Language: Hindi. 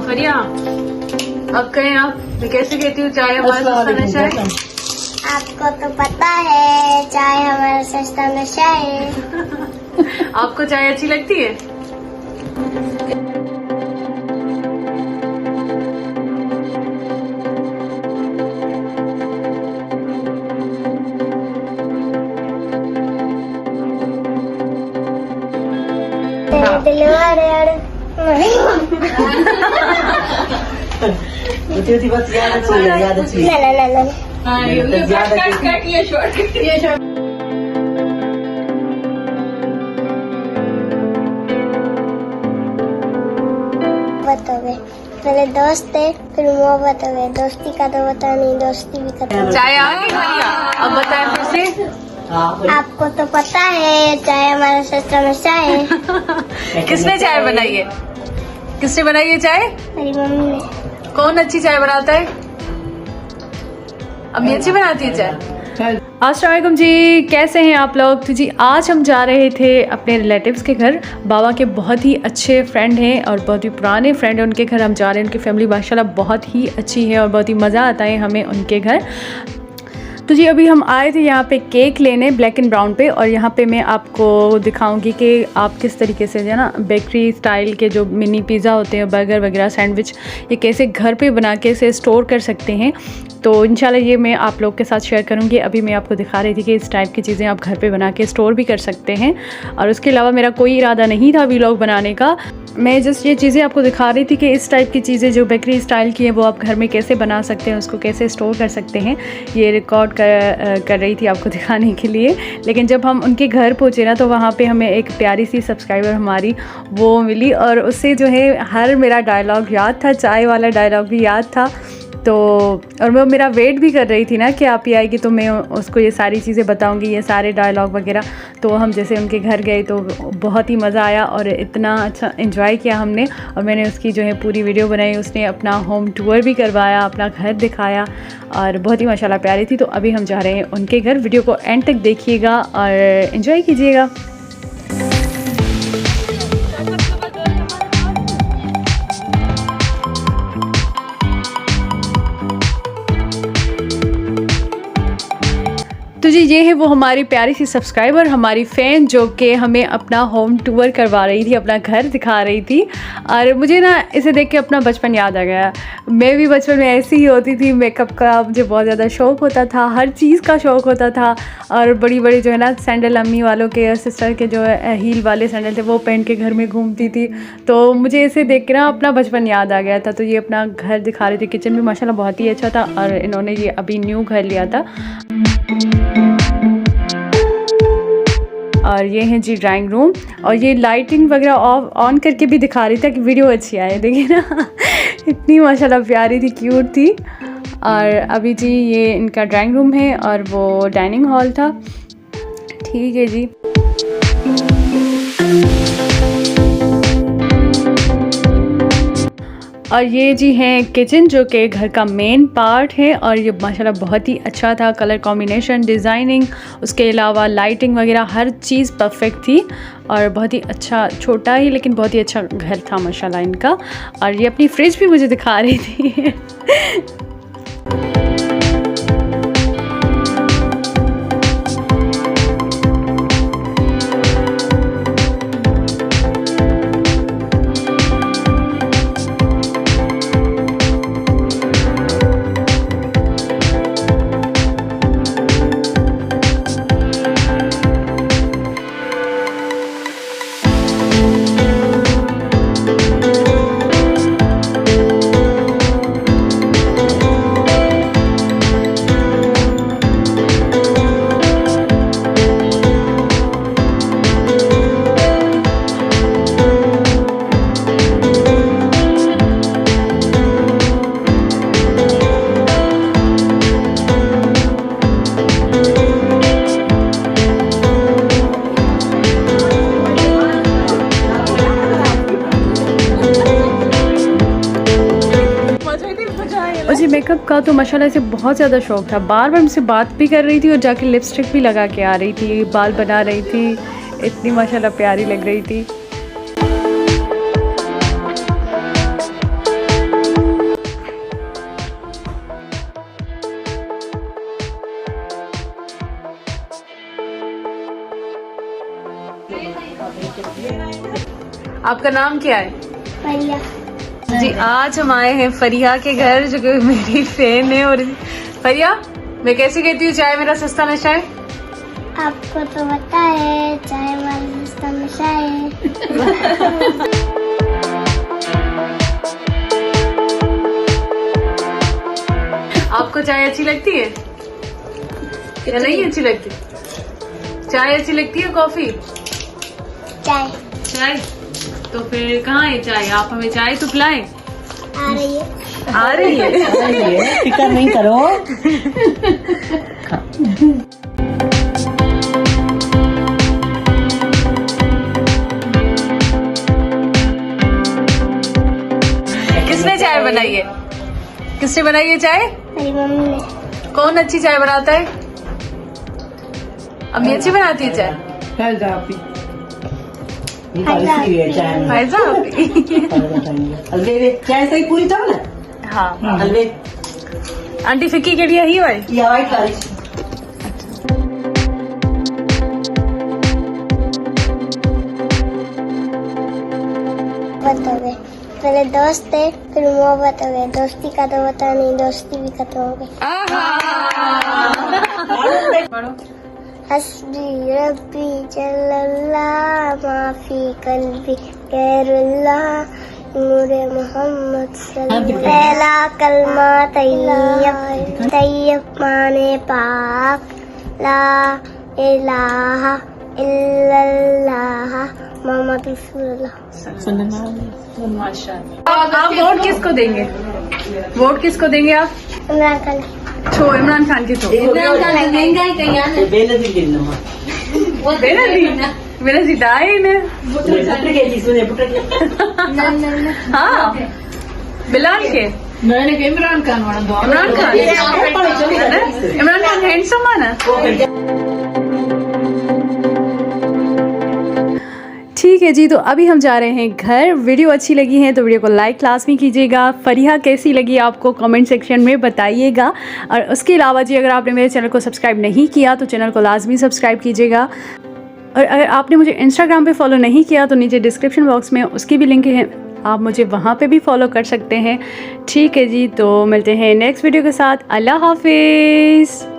फरिया अब कहें आप, मैं कैसे कहती हूँ चाय हमारा सस्ता नशा है। आपको तो पता है चाय हमारा सस्ता नशा है। आपको चाय अच्छी लगती है? बस याद अच्छी बताओगे पहले दोस्त थे फिर मोहब्बत हो गए, दोस्ती का तो पता नहीं, दोस्ती भी खत्म। चाय आ गई भैया, अब बताएं फिर से। आपको तो पता है चाय हमारा सस्ता नशा है। किसने चाय बनाई है? किसने बनाई है चाय? मेरी मम्मी ने। कौन अच्छी चाय बनाता है? अम्मी अच्छी बनाती है चाय। अस्सलाम वालेकुम जी, कैसे हैं आप लोग? तो जी आज हम जा रहे थे अपने रिलेटिव्स के घर। बाबा के बहुत ही अच्छे फ्रेंड हैं और बहुत ही पुराने फ्रेंड हैं, उनके घर हम जा रहे हैं। उनकी फैमिली माशाल्लाह बहुत ही अच्छी है और बहुत ही मज़ा आता है हमें उनके घर। तो जी अभी हम आए थे यहाँ पे केक लेने ब्लैक एंड ब्राउन पे, और यहाँ पे मैं आपको दिखाऊंगी कि आप किस तरीके से जो है ना बेकरी स्टाइल के जो मिनी पिज़्ज़ा होते हैं, बर्गर वगैरह, सैंडविच, ये कैसे घर पे बना के इसे स्टोर कर सकते हैं। तो इंशाल्लाह ये मैं आप लोग के साथ शेयर करूँगी। अभी मैं आपको दिखा रही थी कि इस टाइप की चीज़ें आप घर पे बना के स्टोर भी कर सकते हैं, और उसके अलावा मेरा कोई इरादा नहीं था वीलॉग बनाने का। मैं जस्ट ये चीज़ें आपको दिखा रही थी कि इस टाइप की चीज़ें जो बेकरी स्टाइल की हैं वो आप घर में कैसे बना सकते हैं, उसको कैसे स्टोर कर सकते हैं। ये रिकॉर्ड कर रही थी आपको दिखाने के लिए। लेकिन जब हम उनके घर पहुँचे ना, तो वहाँ पे हमें एक प्यारी सी सब्सक्राइबर हमारी वो मिली, और उससे जो है हर मेरा डायलॉग याद था, चाय वाला डायलॉग भी याद था। तो और वो मेरा वेट भी कर रही थी ना कि आप ही आएगी तो मैं उसको ये सारी चीज़ें बताऊंगी, ये सारे डायलॉग वगैरह। तो हम जैसे उनके घर गए तो बहुत ही मज़ा आया और इतना अच्छा एंजॉय किया हमने, और मैंने उसकी जो है पूरी वीडियो बनाई। उसने अपना होम टूर भी करवाया, अपना घर दिखाया, और बहुत ही माशाल्लाह प्यारी थी। तो अभी हम जा रहे हैं उनके घर। वीडियो को एंड तक देखिएगा और एंजॉय कीजिएगा। तो जी ये है वो हमारी प्यारी सी सब्सक्राइबर, हमारी फ़ैन, जो कि हमें अपना होम टूर करवा रही थी, अपना घर दिखा रही थी। और मुझे ना इसे देख के अपना बचपन याद आ गया। मैं भी बचपन में ऐसी ही होती थी, मेकअप का मुझे बहुत ज़्यादा शौक़ होता था, हर चीज़ का शौक़ होता था। और बड़ी बड़ी जो है ना सैंडल अम्मी वालों के और सिस्टर के जो हील वाले सैंडल थे वो पहन के घर में घूमती थी। तो मुझे इसे देख के ना अपना बचपन याद आ गया था। तो ये अपना घर दिखा रही थी। किचन भी माशाल्लाह बहुत ही अच्छा था, और इन्होंने ये अभी न्यू घर लिया था। और ये है जी ड्राइंग रूम, और ये लाइटिंग वगैरह ऑन करके भी दिखा रही था कि वीडियो अच्छी आए। देखिए ना इतनी माशाल्लाह प्यारी थी, क्यूट थी। और अभी जी ये इनका ड्राइंग रूम है और वो डाइनिंग हॉल था। ठीक है जी। और ये जी है किचन, जो कि घर का मेन पार्ट है, और ये माशाल्लाह बहुत ही अच्छा था। कलर कॉम्बिनेशन, डिज़ाइनिंग, उसके अलावा लाइटिंग वगैरह हर चीज़ परफेक्ट थी, और बहुत ही अच्छा, छोटा ही लेकिन बहुत ही अच्छा घर था माशाल्लाह इनका। और ये अपनी फ्रिज भी मुझे दिखा रही थी। मुझे मेकअप का तो माशाल्लाह से बहुत ज़्यादा शौक़ था। बार बार मुझसे बात भी कर रही थी और जाके लिपस्टिक भी लगा के आ रही थी, बाल बना रही थी। इतनी माशाल्लाह प्यारी लग रही थी। आपका नाम क्या है? बढ़िया। जी आज हम आए हैं फरिया के घर, जो कि मेरी फैन है। और फरिया, मैं कैसे कहती हूँ चाय मेरा सस्ता नशा है? आपको तो पता है चाय वाला सस्ता नशा है। आपको चाय अच्छी लगती है या नहीं अच्छी लगती? चाय अच्छी लगती है कॉफी? चाय चाय तो फिर कहाँ है चाय? आप हमें चाय तो पिलाएं। आ रही है। आ रही है। फिक्र नहीं करो। किसने चाय बनाई है? किसने बनाई है चाय? मेरी मम्मी ने। कौन अच्छी चाय बनाता है? अम्मी अच्छी बनाती है चाय? फायदा आपी चाय में। फायदा आपकी। हलवे चाय सही पूरी था ना? हाँ हलवे आंटी फिक्की केड़ी है ही वाली? या वाइट वाली। मोहब्बत हो गए, पहले दोस्त थे फिर मोहब्बत हो गए, दोस्ती का तो पता नहीं, दोस्ती भी खत्म हो गई। हस्बी रब्बी जल्लल्लाह माफी कल्बी गैरुल्लाह नूरे मोहम्मद सल्लल्लाह। पहला कलमा तैयब, तैयब माने पाक, ला इलाहा इल्लल्लाह मोहम्मद रसूलुल्लाह। आप वोट किसको देंगे? वोट किसको देंगे आप? इमरान खान। छो इमरान खान के छो। बेनजीर दिन नमा बेनजीर आए ने। हाँ बिलाल के। इमरान खान इमरान खान इमरान खान हैंडसम है ना? ठीक है जी, तो अभी हम जा रहे हैं घर। वीडियो अच्छी लगी है तो वीडियो को लाइक लाजमी कीजिएगा। फरिया कैसी लगी आपको कमेंट सेक्शन में बताइएगा। और उसके अलावा जी अगर आपने मेरे चैनल को सब्सक्राइब नहीं किया तो चैनल को लाजमी सब्सक्राइब कीजिएगा। और अगर आपने मुझे इंस्टाग्राम पे फॉलो नहीं किया तो नीचे डिस्क्रिप्शन बॉक्स में उसकी भी लिंक है, आप मुझे वहाँ पे भी फॉलो कर सकते हैं। ठीक है जी, तो मिलते हैं नेक्स्ट वीडियो के साथ। अल्लाह हाफिज़।